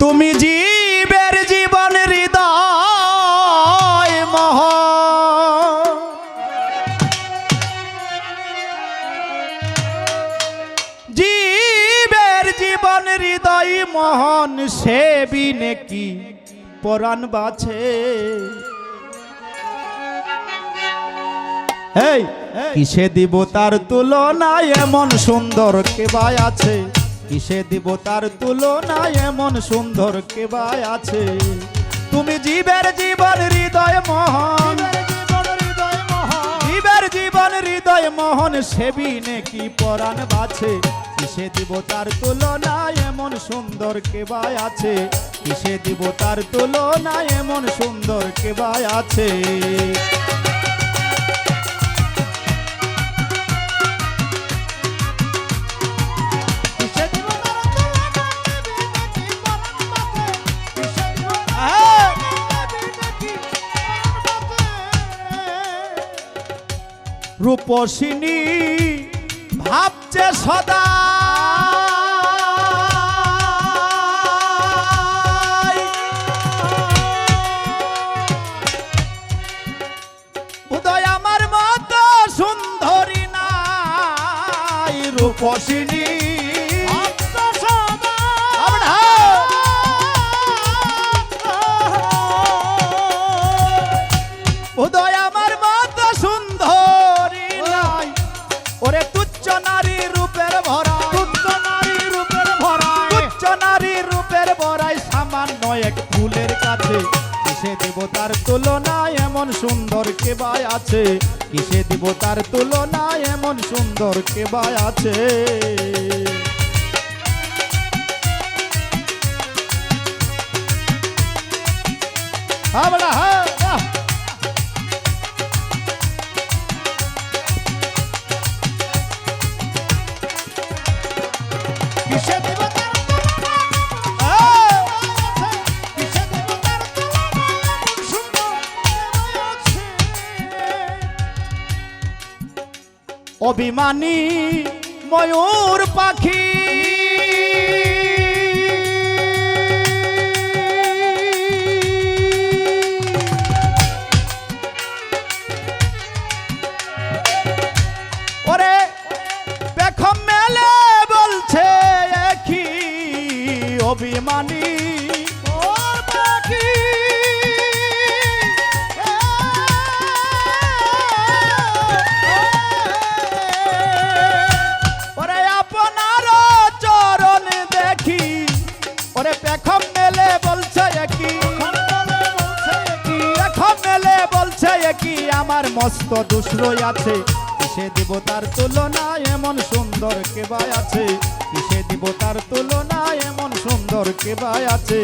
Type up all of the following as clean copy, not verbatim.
তুমি জীবের জীবন হৃদয় মহ জীবের জীবন হৃদয় মোহন সে বিনে কি পরাণ বাছে। এই কিসে দিব তার তুলনা এমন সুন্দর কেবায় আছে, কিসে দিব তার তুলনা এমন সুন্দর কেবায় আছে। তুমি জীবের জীবন হৃদয় মোহন জীবের জীবন হৃদয় মোহন সেবি নাকি পরাণ বাছে। কিসে দিব তার তুলনা এমন সুন্দর কেবায় আছে, কিসে দিব তার তুলনা এমন সুন্দর কেবায় আছে। রূপসিনী ভাবছে সদা উদয় আমার মতো সুন্দরী নাই। রূপসিনী উদয় আমার মতো সুন্দরী নাই। ওরে তুচ্ছ নারী রূপের ভরাই, তুচ্ছ নারী রূপের ভরাই, তুচ্ছ নারী রূপের ভরাই সামান্য এক ফুলের কাছে। কিসে দিব তার তুলনা এমন সুন্দর কেবায় আছে, কিসে দিব তার তুলনা এমন সুন্দর কেবায় আছে। হাবড়া হ্যাঁ অভিমানী ময়ূর পাখি ওরে পেখম মেলে বলছে একই অভিমানী পাখি। কি আমার মস্ত দুসরই আছে, কিসে দিব তার তুলনা এমন সুন্দর কেবায় আছে, কিসে দিব তার তুলনা এমন সুন্দর কেবায় আছে।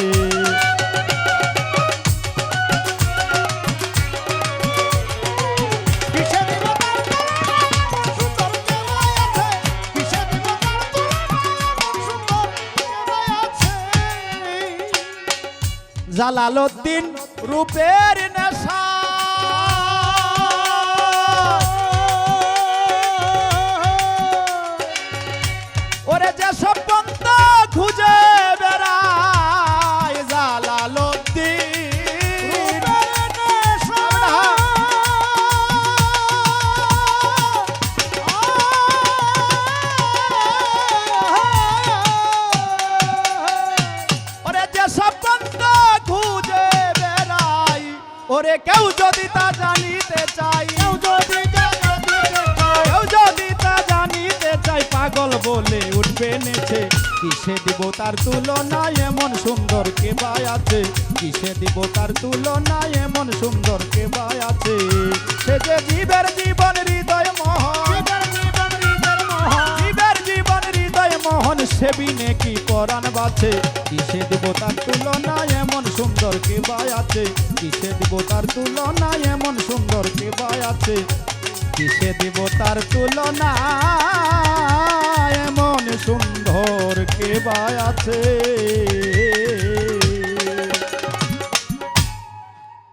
জালালউদ্দিন রূপের নেশা ওরে যে সব পন্থ খুঁজে বেড়ায়। জালালউদ্দিন ওরে যে সব পন্থ খুঁজে বেড়ায়। ওরে কেউ যদি তা জানিতে চাই, কেউ যদি তা জানিতে চাই পাগল বলে উঠবে নেছে। কিসে দিব তার তুলনা এমন সুন্দর কেবায় আছে, কিসে দিব তার তুলনা এমন সুন্দর কেবায় আছে। সে যে জীবের জীবন হৃদয় মোহন জীবের জীবন হৃদয় মোহন সেবি নাকি পরাণ বাছে। কিসে দিব তার তুলনা এমন সুন্দর কেবায় আছে, কিসে দিব তার তুলনা এমন সুন্দর কেবায় আছে। কিসে দিব তার তুলনা এমন সুন্দর কেবায় আছে।